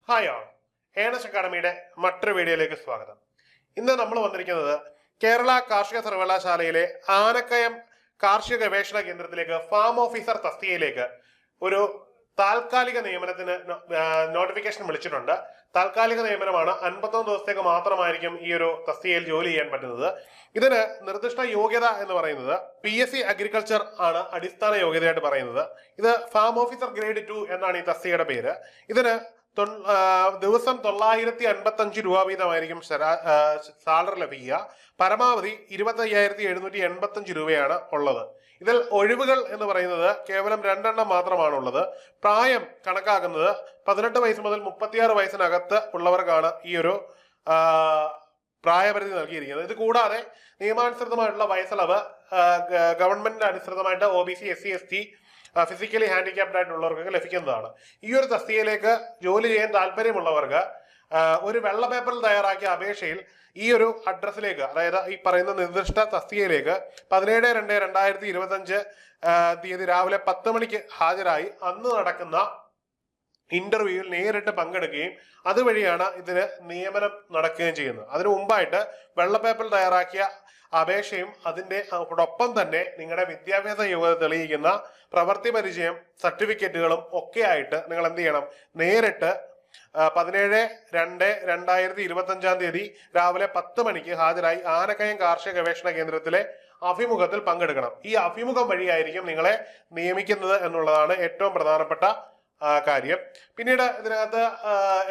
Hi all, earnest അക്കാഡമിയുടെ മറ്റൊരു വീഡിയോയിലേക്ക് സ്വാഗതം. ഇന്ന് നമ്മൾ വന്നിരിക്കുന്നത് കേരള കാർഷിക സർവകലാശാലയിലെ ആനക്കയം കാർഷിക ഗവേഷണ കേന്ദ്രത്തിലേക്ക് ഫാം ഓഫീസർ തസ്തികയിലേക്ക് ഒരു താൽക്കാലിക നിയമനത്തിന് നോട്ടിഫിക്കേഷൻ വിളിച്ചിട്ടുണ്ട്. താൽക്കാലിക നിയമനമാണ്. 51 ദിവസത്തേക്ക് മാത്രമായിരിക്കും ഈ ഒരു തസ്തികയിൽ ജോലി ചെയ്യാൻ പറ്റുന്നത്. ഇതിന് നിർദ്ദിഷ്ട യോഗ്യത എന്ന് പറയുന്നത് PSC അഗ്രികൾച്ചർ ആണ് അടിസ്ഥാന യോഗ്യതയായിട്ട് പറയുന്നത്. ഇത് ഫാം ഓഫീസർ ഗ്രേഡ് 2 എന്നാണ് ഈ തസ്തികയുടെ പേര്. ഇതിന് ദിവസം 955 രൂപ വീതമായിരിക്കും സാലറി ലഭിക്കുക. പരമാവധി 25,785 രൂപയാണ് ഉള്ളത്. ഇതിൽ ഒഴിവുകൾ എന്ന് പറയുന്നത് കേവലം 2 എണ്ണം മാത്രമാണുള്ളത്. പ്രായം കണക്കാക്കുന്നത് 18 വയസ്സ് മുതൽ 36 വയസ്സിനകത്ത് ഉള്ളവർക്കാണ് ഈ ഒരു പ്രായപരിധി നൽകിയിരിക്കുന്നത്. ഇത് കൂടാതെ നിയമാനുസൃതമായിട്ടുള്ള വയസ്സളവ് ഗവൺമെന്റിന് അനുസൃതമായിട്ട് OBC, SC, ST, physically handicapped ആയിട്ടുള്ളവർക്ക് ലഭിക്കുന്നതാണ്. ഈ ഒരു തസ്തികയിലേക്ക് ജോലി ചെയ്യാൻ താല്പര്യമുള്ളവർക്ക് ഒരു വെള്ള പേപ്പറിൽ തയ്യാറാക്കിയ അപേക്ഷയിൽ ഈ ഒരു അഡ്രസ്സിലേക്ക്, അതായത് ഈ പറയുന്ന നിർദ്ദിഷ്ട തസ്തികയിലേക്ക് 17/2/2025 തീയതി രാവിലെ 10 മണിക്ക് ഹാജരായി അന്ന് നടക്കുന്ന ഇന്റർവ്യൂവിൽ നേരിട്ട് പങ്കെടുക്കുകയും അതുവഴിയാണ് ഇതിന് നിയമനം നടക്കുകയും ചെയ്യുന്നത്. അതിനു മുമ്പായിട്ട് വെള്ള പേപ്പറിൽ തയ്യാറാക്കിയ അപേക്ഷയും അതിനോടൊപ്പം തന്നെ നിങ്ങളുടെ വിദ്യാഭ്യാസ യോഗ്യത തെളിയിക്കുന്ന പ്രവൃത്തി പരിചയം സർട്ടിഫിക്കറ്റുകളും ഒക്കെ ആയിട്ട് നിങ്ങൾ എന്ത് ചെയ്യണം? നേരിട്ട് 17/2/2025 തീയതി രാവിലെ 10 മണിക്ക് ഹാജരായി ആനക്കയം കാർഷിക ഗവേഷണ കേന്ദ്രത്തിലെ അഭിമുഖത്തിൽ പങ്കെടുക്കണം. ഈ അഭിമുഖം വഴിയായിരിക്കും നിങ്ങളെ നിയമിക്കുന്നത് എന്നുള്ളതാണ് ഏറ്റവും പ്രധാനപ്പെട്ട കാര്യം. പിന്നീട് ഇതിനകത്ത്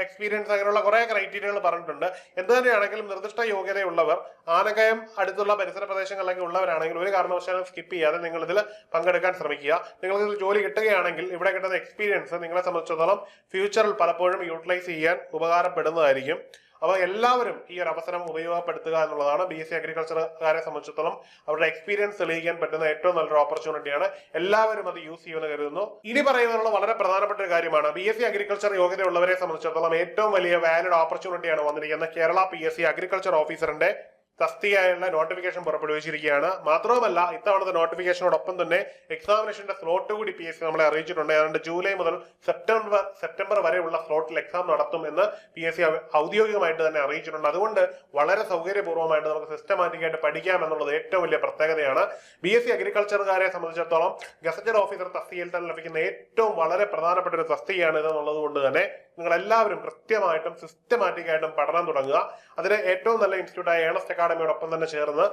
എക്സ്പീരിയൻസ് അങ്ങനെയുള്ള കുറെ ക്രൈറ്റീരിയകൾ പറഞ്ഞിട്ടുണ്ട്. എന്ത് തന്നെയാണെങ്കിലും നിർദ്ദിഷ്ട യോഗ്യതയുള്ളവർ ആനക്കയം അടുത്തുള്ള പരിസര പ്രദേശങ്ങളിലൊക്കെ ഉള്ളവരാണെങ്കിൽ ഒരു കാരണവശാലും സ്കിപ്പ് ചെയ്യാതെ നിങ്ങൾ ഇതിൽ പങ്കെടുക്കാൻ ശ്രമിക്കുക. നിങ്ങൾക്ക് ഇതിൽ ജോലി കിട്ടുകയാണെങ്കിൽ ഇവിടെ കിട്ടുന്ന എക്സ്പീരിയൻസ് നിങ്ങളെ സംബന്ധിച്ചിടത്തോളം ഫ്യൂച്ചറിൽ പലപ്പോഴും യൂട്ടിലൈസ് ചെയ്യാൻ ഉപകാരപ്പെടുന്നതായിരിക്കും. അപ്പോൾ എല്ലാവരും ഈ ഒരു അവസരം ഉപയോഗപ്പെടുത്തുക എന്നുള്ളതാണ്. BSc അഗ്രികൾച്ചറുകാരെ സംബന്ധിച്ചിടത്തോളം അവരുടെ എക്സ്പീരിയൻസ് തെളിയിക്കാൻ പറ്റുന്ന ഏറ്റവും നല്ലൊരു ഓപ്പർച്യൂണിറ്റിയാണ്. എല്ലാവരും അത് യൂസ് ചെയ്യുമെന്ന് കരുതുന്നു. ഇനി പറയുന്നതിനുള്ള വളരെ പ്രധാനപ്പെട്ട ഒരു കാര്യമാണ്, BSc അഗ്രികൾച്ചർ യോഗ്യതയുള്ളവരെ സംബന്ധിച്ചിടത്തോളം ഏറ്റവും വലിയ വാലിഡ് ഓപ്പർച്യൂണിറ്റിയാണ് വന്നിരിക്കുന്ന കേരള PSC അഗ്രികൾച്ചർ ഓഫീസറിന്റെ തസ്തികയായുള്ള നോട്ടിഫിക്കേഷൻ പുറപ്പെടുവിച്ചിരിക്കുകയാണ്. മാത്രവുമല്ല, ഇത്തവണത്തെ നോട്ടിഫിക്കേഷനോടൊപ്പം തന്നെ എക്സാമിനേഷന്റെ സ്ലോട്ട് കൂടി PSC നമ്മളെ അറിയിച്ചിട്ടുണ്ട്. ഏതാണ്ട് ജൂലൈ മുതൽ സെപ്റ്റംബർ വരെയുള്ള സ്ലോട്ടിൽ എക്സാം നടത്തും എന്ന് PSC ഔദ്യോഗികമായിട്ട് തന്നെ അറിയിച്ചിട്ടുണ്ട്. അതുകൊണ്ട് വളരെ സൗകര്യപൂർവ്വമായിട്ട് നമുക്ക് സിസ്റ്റമാറ്റിക് ആയിട്ട് പഠിക്കാം എന്നുള്ളത് ഏറ്റവും വലിയ പ്രത്യേകതയാണ്. BSc അഗ്രികൾച്ചറുകാരെ സംബന്ധിച്ചിടത്തോളം ഗസറ്റഡ് ഓഫീസർ തസ്തികയിൽ തന്നെ ലഭിക്കുന്ന ഏറ്റവും വളരെ പ്രധാനപ്പെട്ട ഒരു തസ്തികയാണ് ഇതെന്നുള്ളത് കൊണ്ട് തന്നെ നിങ്ങൾ എല്ലാവരും കൃത്യമായിട്ടും സിസ്റ്റമാറ്റിക് ആയിട്ടും പഠനം തുടങ്ങുക. അതിന് ഏറ്റവും നല്ല ഇൻസ്റ്റിറ്റ്യൂട്ടായ ഏണസ്റ്റ് അക്കാഡമിയോടൊപ്പം തന്നെ ചേർന്ന്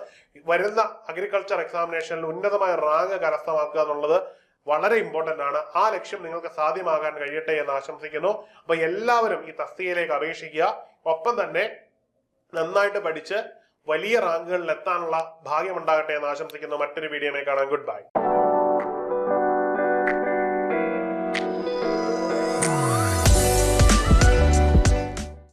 വരുന്ന അഗ്രികൾച്ചർ എക്സാമിനേഷനിൽ ഉന്നതമായ റാങ്ക് കരസ്ഥമാക്കുക എന്നുള്ളത് വളരെ ഇമ്പോർട്ടന്റ് ആണ്. ആ ലക്ഷ്യം നിങ്ങൾക്ക് സാധ്യമാകാൻ കഴിയട്ടെ എന്ന് ആശംസിക്കുന്നു. അപ്പൊ എല്ലാവരും ഈ തസ്തികയിലേക്ക് അപേക്ഷിക്കുക. ഒപ്പം തന്നെ നന്നായിട്ട് പഠിച്ച് വലിയ റാങ്കുകളിൽ എത്താനുള്ള ഭാഗ്യം ഉണ്ടാകട്ടെ എന്ന് ആശംസിക്കുന്നു. മറ്റൊരു വീഡിയോയിൽ കാണാം. Good bye.